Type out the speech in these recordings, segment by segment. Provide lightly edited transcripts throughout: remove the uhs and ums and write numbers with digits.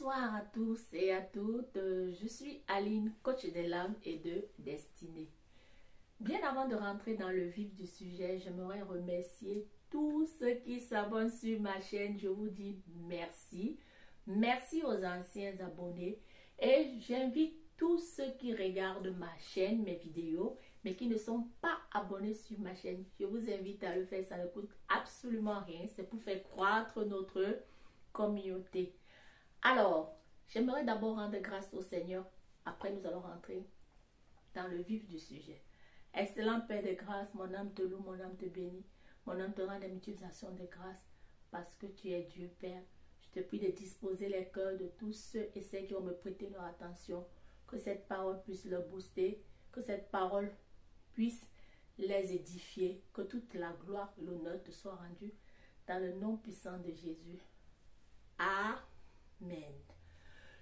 Bonsoir à tous et à toutes, je suis Aline, coach de l'âme et de destinée. Bien avant de rentrer dans le vif du sujet, j'aimerais remercier tous ceux qui s'abonnent sur ma chaîne. Je vous dis merci. Merci aux anciens abonnés et j'invite tous ceux qui regardent ma chaîne, mes vidéos, mais qui ne sont pas abonnés sur ma chaîne. Je vous invite à le faire, ça ne coûte absolument rien. C'est pour faire croître notre communauté. Alors, j'aimerais d'abord rendre grâce au Seigneur. Après, nous allons rentrer dans le vif du sujet. Excellent Père de grâce, mon âme te loue, mon âme te bénit. Mon âme te rend des multiplications de grâce parce que tu es Dieu Père. Je te prie de disposer les cœurs de tous ceux et celles qui vont me prêter leur attention. Que cette parole puisse leur booster, que cette parole puisse les édifier, que toute la gloire et l'honneur te soient rendus dans le nom puissant de Jésus. Amen.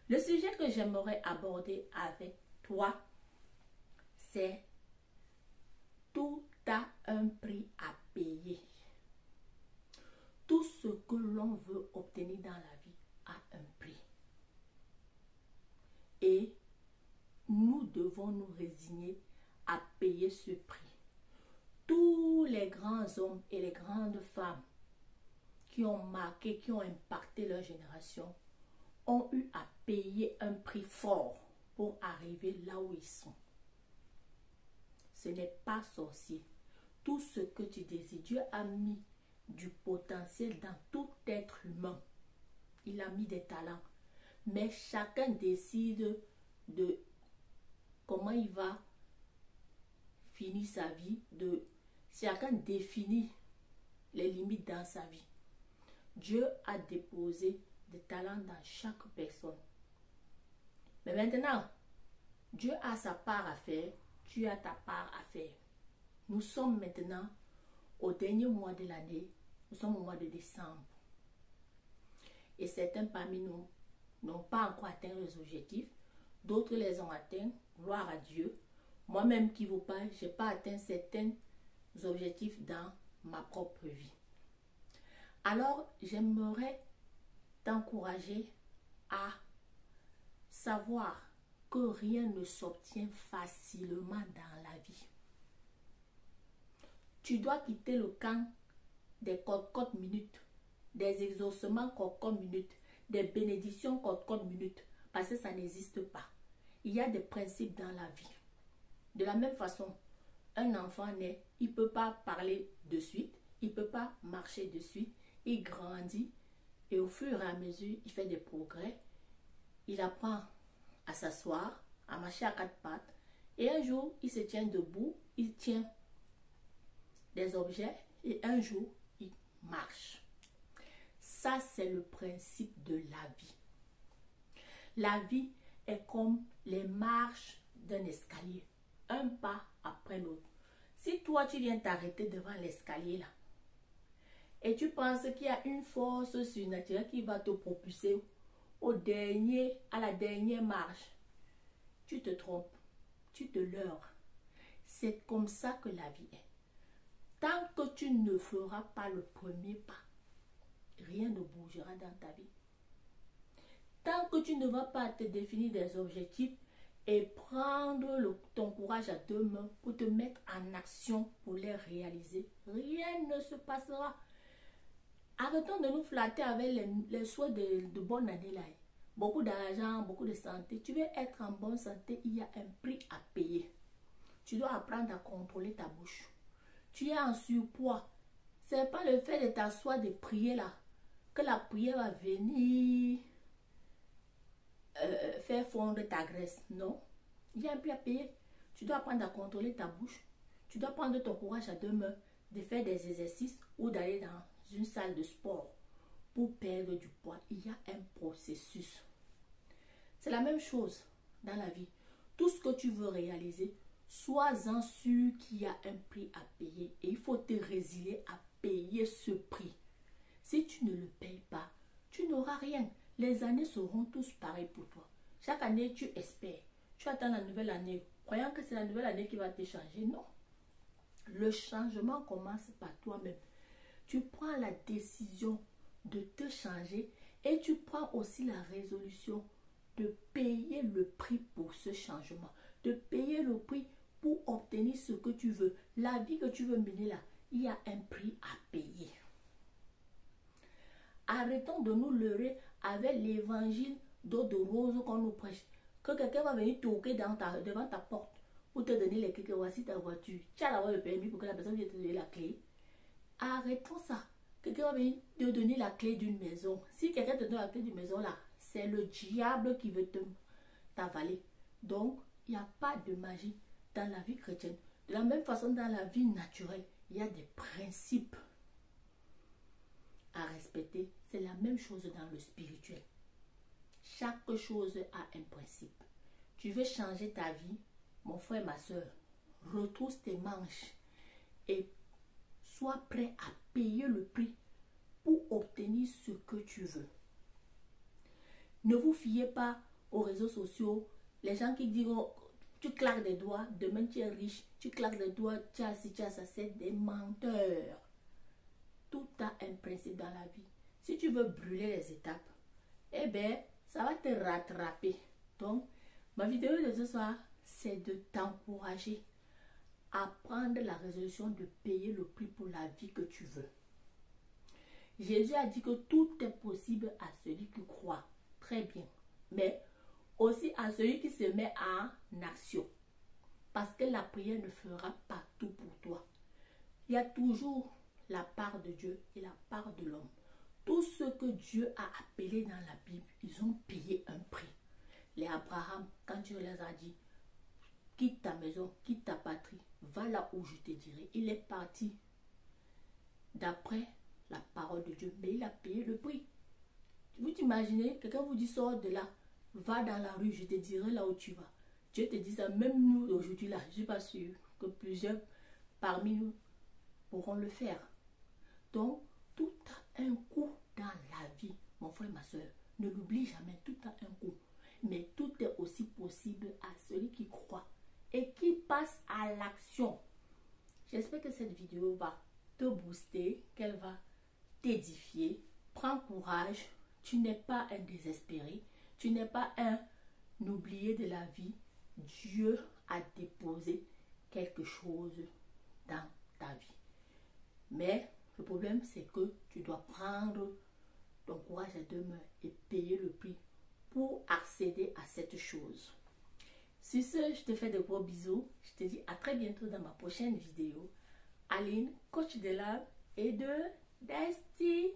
Le sujet que j'aimerais aborder avec toi, c'est tout a un prix à payer. Tout ce que l'on veut obtenir dans la vie a un prix. Et nous devons nous résigner à payer ce prix. Tous les grands hommes et les grandes femmes qui ont marqué, qui ont impacté leur génération, ont eu à payer un prix fort pour arriver là où ils sont. Ce n'est pas sorcier. Tout ce que tu désires, Dieu a mis du potentiel dans tout être humain. Il a mis des talents. Mais chacun décide de comment il va finir sa vie. Chacun définit les limites dans sa vie. Dieu a déposé des talents dans chaque personne. Mais maintenant, Dieu a sa part à faire, tu as ta part à faire. Nous sommes maintenant au dernier mois de l'année, nous sommes au mois de décembre. Et certains parmi nous n'ont pas encore atteint les objectifs, d'autres les ont atteints, gloire à Dieu. Moi-même qui vous parle, je n'ai pas atteint certains objectifs dans ma propre vie. Alors, j'aimerais t'encourager à savoir que rien ne s'obtient facilement dans la vie. Tu dois quitter le camp des cote minutes, des exaucements cote minutes, des bénédictions cote minutes, parce que ça n'existe pas. Il y a des principes dans la vie. De la même façon, un enfant naît, il ne peut pas parler de suite, il ne peut pas marcher de suite, il grandit et au fur et à mesure, il fait des progrès. Il apprend à s'asseoir, à marcher à quatre pattes et un jour, il se tient debout, il tient des objets et un jour, il marche. Ça, c'est le principe de la vie. La vie est comme les marches d'un escalier, un pas après l'autre. Si toi, tu viens t'arrêter devant l'escalier là, et tu penses qu'il y a une force surnaturelle qui va te propulser à la dernière marche, tu te trompes, tu te leurres. C'est comme ça que la vie est. Tant que tu ne feras pas le premier pas, rien ne bougera dans ta vie. Tant que tu ne vas pas te définir des objectifs et prendre ton courage à deux mains pour te mettre en action pour les réaliser, rien ne se passera. Arrêtons de nous flatter avec les souhaits de bonne année là. Beaucoup d'argent, beaucoup de santé. Tu veux être en bonne santé, il y a un prix à payer. Tu dois apprendre à contrôler ta bouche. Tu es en surpoids. Ce n'est pas le fait de t'asseoir, de prier là, que la prière va venir faire fondre ta graisse. Non. Il y a un prix à payer. Tu dois apprendre à contrôler ta bouche. Tu dois prendre ton courage à deux mains, de faire des exercices ou d'aller dans une salle de sport pour perdre du poids. Il y a un processus. C'est la même chose dans la vie. Tout ce que tu veux réaliser, sois-en sûr qu'il y a un prix à payer. Et il faut te résilier à payer ce prix. Si tu ne le payes pas, tu n'auras rien. Les années seront tous pareilles pour toi. Chaque année, tu espères. Tu attends la nouvelle année, croyant que c'est la nouvelle année qui va te changer. Non. Le changement commence par toi-même. Tu prends la décision de te changer Et tu prends aussi la résolution de payer le prix pour ce changement, de payer le prix pour obtenir ce que tu veux. La vie que tu veux mener là, il y a un prix à payer. Arrêtons de nous leurrer avec l'évangile d'eau de rose qu'on nous prêche. Que quelqu'un va venir toquer devant ta porte pour te donner les clés, que voici ta voiture. Tu as d'avoir le permis pour que la personne vienne te donner la clé. Arrêtons ça. Quelqu'un va venir te donner la clé d'une maison. Si quelqu'un te donne la clé d'une maison là, c'est le diable qui veut t'avaler. Donc, il n'y a pas de magie dans la vie chrétienne. De la même façon, dans la vie naturelle, il y a des principes à respecter. C'est la même chose dans le spirituel. Chaque chose a un principe. Tu veux changer ta vie, mon frère, ma soeur, retrousse tes manches et sois prêt à payer le prix pour obtenir ce que tu veux. Ne vous fiez pas aux réseaux sociaux, les gens qui disent oh, tu claques des doigts, demain tu es riche, tu claques des doigts, tu as ci, tu as ça, c'est des menteurs. Tout a un principe dans la vie. Si tu veux brûler les étapes, eh bien, ça va te rattraper. Donc, ma vidéo de ce soir, c'est de t'encourager à prendre la résolution de payer le prix pour la vie que tu veux. Jésus a dit que tout est possible à celui qui croit. Très bien. Mais aussi à celui qui se met en action. Parce que la prière ne fera pas tout pour toi. Il y a toujours la part de Dieu et la part de l'homme. Tout ce que Dieu a appelé dans la Bible, ils ont payé un prix. Les Abraham, quand Dieu les a dit, quitte ta maison, quitte ta patrie, va là où je te dirai. Il est parti d'après la parole de Dieu, mais il a payé le prix. Vous imaginez, quelqu'un vous dit sors de là, va dans la rue, je te dirai là où tu vas. Dieu te dit ça, même nous aujourd'hui là, je ne suis pas sûre que plusieurs parmi nous pourront le faire. Donc, tout a un coût dans la vie, mon frère, ma soeur. Ne l'oublie jamais, tout a un coût. Mais tout est aussi possible à celui qui croit et qui passe à l'action. J'espère que cette vidéo va te booster, qu'elle va t'édifier. Prends courage, tu n'es pas un désespéré, tu n'es pas un oublié de la vie. Dieu a déposé quelque chose dans ta vie. Mais le problème, c'est que tu dois prendre ton courage à deux mains et payer le prix pour accéder à cette chose. Sur ce, je te fais de gros bisous. Je te dis à très bientôt dans ma prochaine vidéo. Aline, coach de l'âme et de destinée.